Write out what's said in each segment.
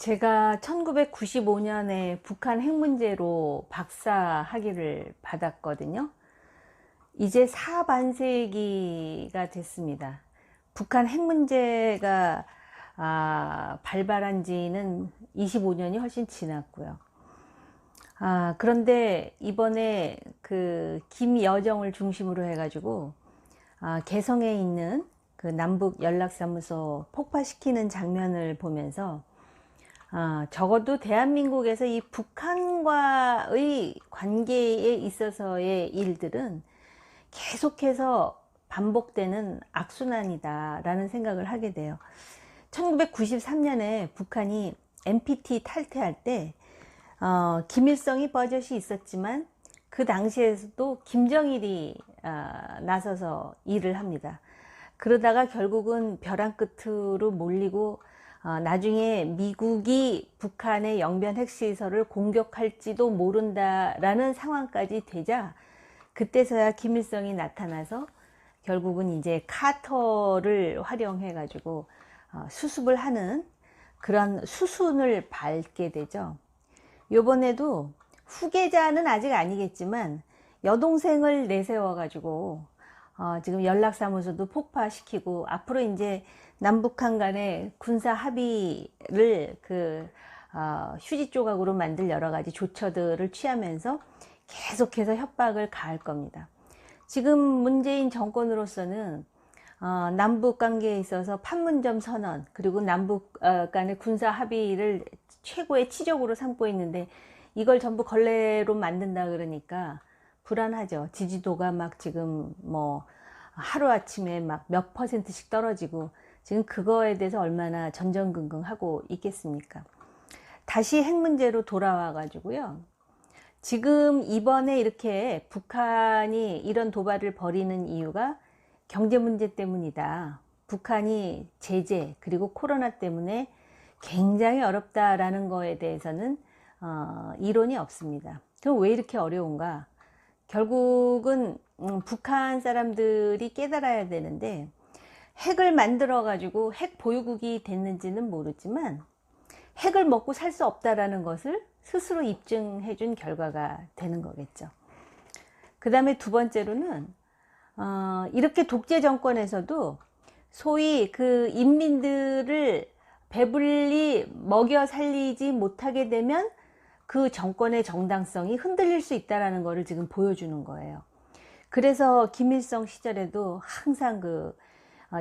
제가 1995년에 북한 핵 문제로 박사 학위를 받았거든요. 이제 사반세기가 됐습니다. 북한 핵 문제가 발발한 지는 25년이 훨씬 지났고요. 그런데 이번에 그 김여정을 중심으로 해가지고 개성에 있는 그 남북 연락사무소 폭파시키는 장면을 보면서 적어도 대한민국에서 이 북한과의 관계에 있어서의 일들은 계속해서 반복되는 악순환이다 라는 생각을 하게 돼요. 1993년에 북한이 NPT 탈퇴할 때 김일성이 버젓이 있었지만 그 당시에서도 김정일이 나서서 일을 합니다. 그러다가 결국은 벼랑 끝으로 몰리고 나중에 미국이 북한의 영변 핵시설을 공격할지도 모른다라는 상황까지 되자 그때서야 김일성이 나타나서 결국은 이제 카터를 활용해 가지고 수습을 하는 그런 수순을 밟게 되죠. 요번에도 후계자는 아직 아니겠지만 여동생을 내세워 가지고 지금 연락사무소도 폭파시키고 앞으로 이제 남북한 간의 군사 합의를 휴지 조각으로 만들 여러 가지 조처들을 취하면서 계속해서 협박을 가할 겁니다. 지금 문재인 정권으로서는 남북 관계에 있어서 판문점 선언 그리고 남북 간의 군사 합의를 최고의 치적으로 삼고 있는데 이걸 전부 걸레로 만든다 그러니까 불안하죠. 지지도가 막 지금 뭐 하루아침에 막 몇 %씩 떨어지고 지금 그거에 대해서 얼마나 전전긍긍하고 있겠습니까? 다시 핵 문제로 돌아와 가지고요. 지금 이번에 이렇게 북한이 이런 도발을 벌이는 이유가 경제 문제 때문이다. 북한이 제재 그리고 코로나 때문에 굉장히 어렵다라는 거에 대해서는 이론이 없습니다. 그럼 왜 이렇게 어려운가? 결국은 북한 사람들이 깨달아야 되는데 핵을 만들어 가지고 핵 보유국이 됐는지는 모르지만 핵을 먹고 살 수 없다라는 것을 스스로 입증해 준 결과가 되는 거겠죠. 그 다음에 두 번째로는 이렇게 독재 정권에서도 소위 그 인민들을 배불리 먹여 살리지 못하게 되면 그 정권의 정당성이 흔들릴 수 있다는 것을 지금 보여주는 거예요. 그래서 김일성 시절에도 항상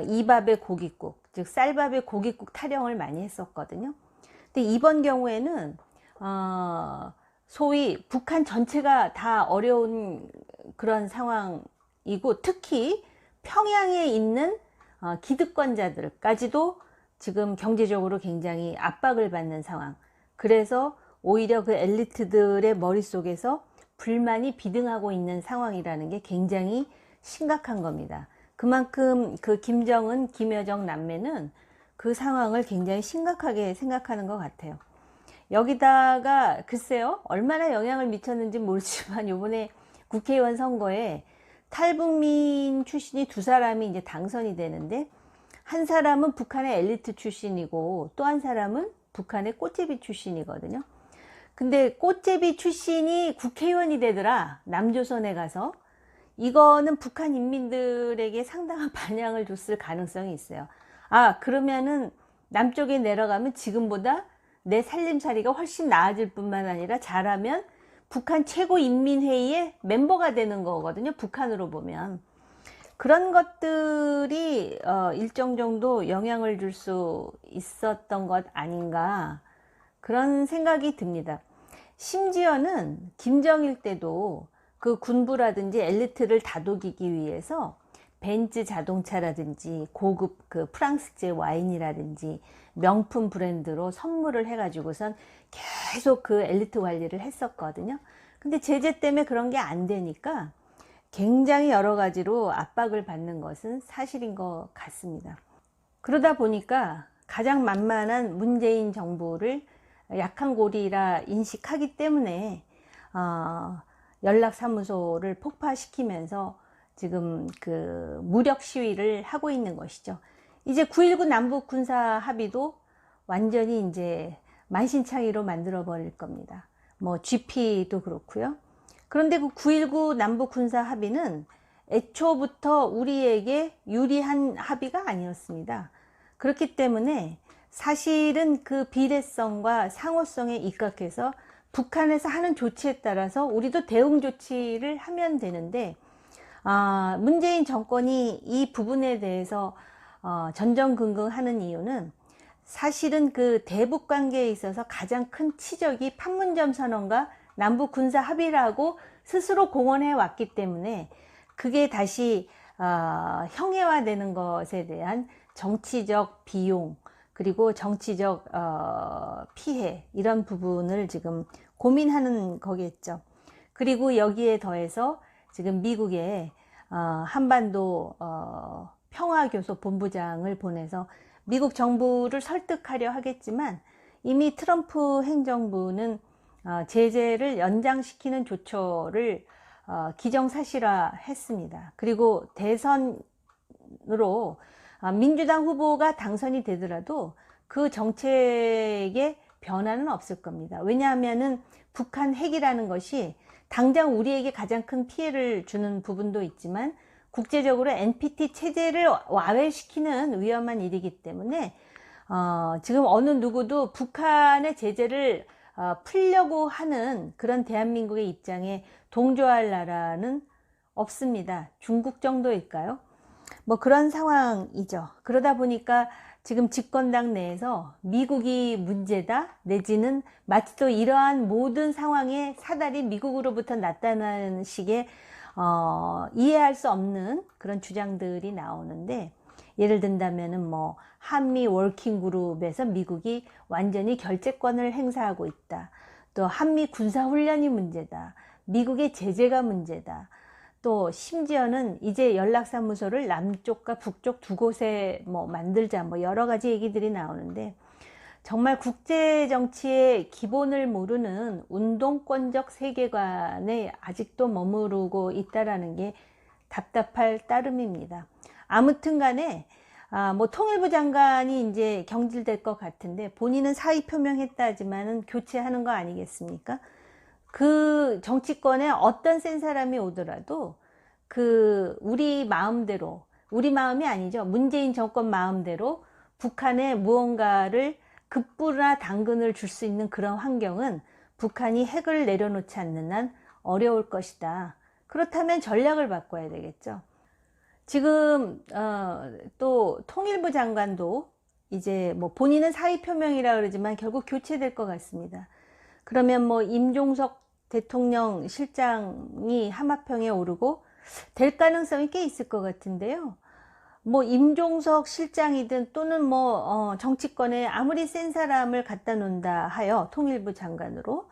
이밥의 고깃국, 즉 쌀밥의 고깃국 타령을 많이 했었거든요. 근데 이번 경우에는 소위 북한 전체가 다 어려운 그런 상황이고 특히 평양에 있는 기득권자들까지도 지금 경제적으로 굉장히 압박을 받는 상황. 그래서 오히려 그 엘리트들의 머릿속에서 불만이 비등하고 있는 상황이라는 게 굉장히 심각한 겁니다. 그만큼 그 김정은, 김여정 남매는 그 상황을 굉장히 심각하게 생각하는 것 같아요. 여기다가 글쎄요, 얼마나 영향을 미쳤는지 모르지만 요번에 국회의원 선거에 탈북민 출신이 두 사람이 이제 당선이 되는데 한 사람은 북한의 엘리트 출신이고 또 한 사람은 북한의 꽃제비 출신이거든요. 근데 꽃제비 출신이 국회의원이 되더라. 남조선에 가서. 이거는 북한 인민들에게 상당한 반향을 줬을 가능성이 있어요. 그러면은 남쪽에 내려가면 지금보다 내 살림살이가 훨씬 나아질 뿐만 아니라 잘하면 북한 최고인민회의의 멤버가 되는 거거든요. 북한으로 보면. 그런 것들이 일정 정도 영향을 줄 수 있었던 것 아닌가 그런 생각이 듭니다. 심지어는 김정일 때도 그 군부라든지 엘리트를 다독이기 위해서 벤츠 자동차라든지 고급 그 프랑스제 와인이라든지 명품 브랜드로 선물을 해가지고선 계속 그 엘리트 관리를 했었거든요. 근데 제재 때문에 그런 게 안 되니까 굉장히 여러 가지로 압박을 받는 것은 사실인 것 같습니다. 그러다 보니까 가장 만만한 문재인 정부를 약한 고리라 인식하기 때문에 연락사무소를 폭파시키면서 지금 그 무력 시위를 하고 있는 것이죠. 이제 9.19 남북 군사 합의도 완전히 이제 만신창이로 만들어 버릴 겁니다. 뭐 GP도 그렇고요. 그런데 그 9.19 남북 군사 합의는 애초부터 우리에게 유리한 합의가 아니었습니다. 그렇기 때문에 사실은 그 비례성과 상호성에 입각해서 북한에서 하는 조치에 따라서 우리도 대응 조치를 하면 되는데, 문재인 정권이 이 부분에 대해서 전전긍긍하는 이유는 사실은 그 대북 관계에 있어서 가장 큰 치적이 판문점 선언과 남북 군사 합의라고 스스로 공언해 왔기 때문에 그게 다시 형해화되는 것에 대한 정치적 비용, 그리고 정치적 피해, 이런 부분을 지금 고민하는 거겠죠. 그리고 여기에 더해서 지금 미국의 한반도 평화교섭 본부장을 보내서 미국 정부를 설득하려 하겠지만, 이미 트럼프 행정부는 제재를 연장시키는 조처를 기정사실화했습니다. 그리고 대선으로 민주당 후보가 당선이 되더라도 그 정책에 변화는 없을 겁니다. 왜냐하면은 북한 핵이라는 것이 당장 우리에게 가장 큰 피해를 주는 부분도 있지만 국제적으로 NPT 체제를 와해시키는 위험한 일이기 때문에 지금 어느 누구도 북한의 제재를 풀려고 하는 그런 대한민국의 입장에 동조할 나라는 없습니다. 중국 정도일까요? 뭐 그런 상황이죠. 그러다 보니까 지금 집권당 내에서 미국이 문제다, 내지는 마치 또 이러한 모든 상황의 사달이 미국으로부터 났다는 식의 이해할 수 없는 그런 주장들이 나오는데, 예를 든다면은 뭐 한미 워킹 그룹에서 미국이 완전히 결재권을 행사하고 있다, 또 한미 군사훈련이 문제다, 미국의 제재가 문제다, 또 심지어는 이제 연락사무소를 남쪽과 북쪽 두 곳에 뭐 만들자, 뭐 여러 가지 얘기들이 나오는데, 정말 국제정치의 기본을 모르는 운동권적 세계관에 아직도 머무르고 있다라는 게 답답할 따름입니다. 아무튼 간에 뭐 통일부 장관이 이제 경질될 것 같은데, 본인은 사의 표명했다 하지만은 교체하는 거 아니겠습니까? 그 정치권에 어떤 센 사람이 오더라도 그 우리 마음대로, 우리 마음이 아니죠, 문재인 정권 마음대로 북한에 무언가를 급부나 당근을 줄 수 있는 그런 환경은 북한이 핵을 내려놓지 않는 한 어려울 것이다. 그렇다면 전략을 바꿔야 되겠죠. 지금 또 통일부 장관도 이제 뭐 본인은 사의 표명이라 그러지만 결국 교체될 것 같습니다. 그러면 뭐 임종석 대통령 실장이 하마평에 오르고 될 가능성이 꽤 있을 것 같은데요. 뭐 임종석 실장이든 또는 뭐 정치권에 아무리 센 사람을 갖다 놓는다 하여 통일부 장관으로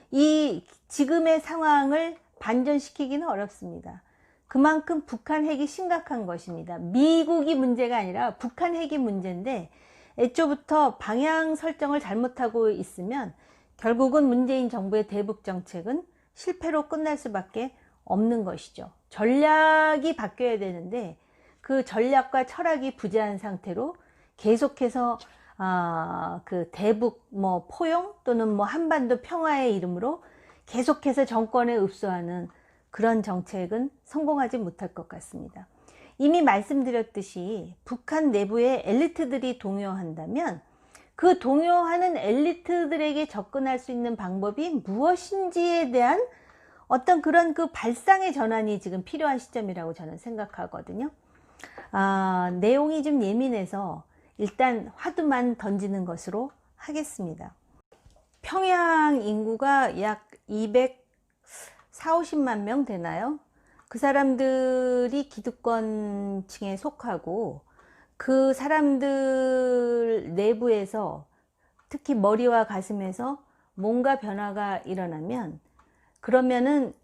이 지금의 상황을 반전시키기는 어렵습니다. 그만큼 북한 핵이 심각한 것입니다. 미국이 문제가 아니라 북한 핵이 문제인데, 애초부터 방향 설정을 잘못하고 있으면 결국은 문재인 정부의 대북 정책은 실패로 끝날 수밖에 없는 것이죠. 전략이 바뀌어야 되는데 그 전략과 철학이 부재한 상태로 계속해서 그 대북 뭐 포용 또는 뭐 한반도 평화의 이름으로 계속해서 정권에 읍소하는 그런 정책은 성공하지 못할 것 같습니다. 이미 말씀드렸듯이 북한 내부의 엘리트들이 동요한다면 그 동요하는 엘리트들에게 접근할 수 있는 방법이 무엇인지에 대한 어떤 그런 그 발상의 전환이 지금 필요한 시점이라고 저는 생각하거든요. 내용이 좀 예민해서 일단 화두만 던지는 것으로 하겠습니다. 평양 인구가 약 240~50만 명 되나요? 그 사람들이 기득권층에 속하고, 그 사람들 내부에서 특히 머리와 가슴에서 뭔가 변화가 일어나면, 그러면은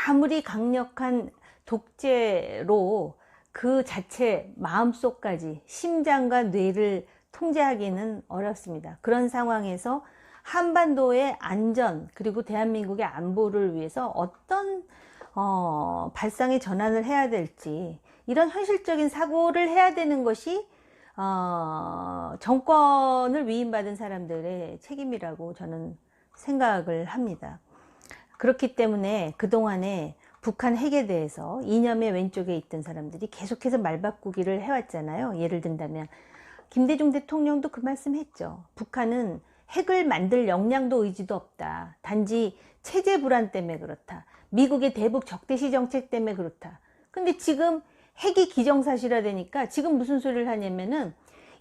아무리 강력한 독재로 그 자체 마음속까지 심장과 뇌를 통제하기는 어렵습니다. 그런 상황에서 한반도의 안전 그리고 대한민국의 안보를 위해서 어떤 발상의 전환을 해야 될지, 이런 현실적인 사고를 해야 되는 것이 정권을 위임받은 사람들의 책임이라고 저는 생각을 합니다. 그렇기 때문에 그동안에 북한 핵에 대해서 이념의 왼쪽에 있던 사람들이 계속해서 말바꾸기를 해왔잖아요. 예를 든다면 김대중 대통령도 그 말씀했죠. 북한은 핵을 만들 역량도 의지도 없다. 단지 체제 불안 때문에 그렇다. 미국의 대북 적대시 정책 때문에 그렇다. 근데 지금 핵이 기정사실화되니까 지금 무슨 소리를 하냐면은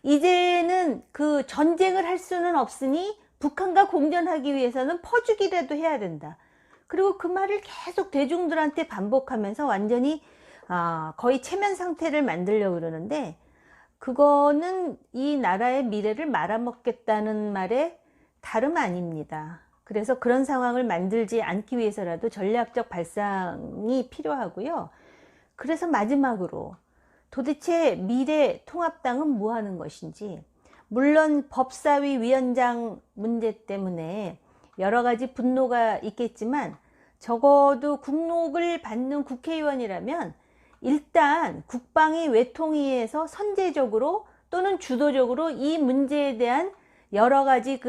이제는 그 전쟁을 할 수는 없으니 북한과 공존하기 위해서는 퍼주기라도 해야 된다. 그리고 그 말을 계속 대중들한테 반복하면서 완전히 거의 체면 상태를 만들려고 그러는데, 그거는 이 나라의 미래를 말아먹겠다는 말에 다름 아닙니다. 그래서 그런 상황을 만들지 않기 위해서라도 전략적 발상이 필요하고요. 그래서 마지막으로 도대체 미래통합당은 뭐 하는 것인지, 물론 법사위 위원장 문제 때문에 여러 가지 분노가 있겠지만 적어도 국록을 받는 국회의원이라면 일단 국방위 외통위에서 선제적으로 또는 주도적으로 이 문제에 대한 여러 가지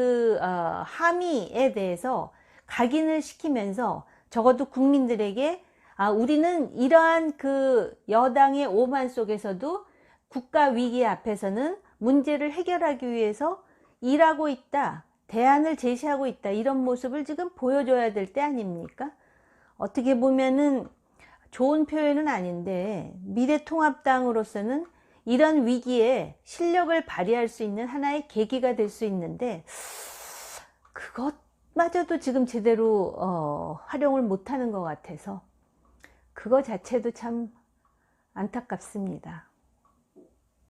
함의에 대해서 각인을 시키면서 적어도 국민들에게 우리는 이러한 여당의 오만 속에서도 국가 위기 앞에서는 문제를 해결하기 위해서 일하고 있다, 대안을 제시하고 있다, 이런 모습을 지금 보여줘야 될 때 아닙니까? 어떻게 보면은 좋은 표현은 아닌데 미래통합당으로서는 이런 위기에 실력을 발휘할 수 있는 하나의 계기가 될 수 있는데, 그것마저도 지금 제대로 활용을 못하는 것 같아서 그거 자체도 참 안타깝습니다.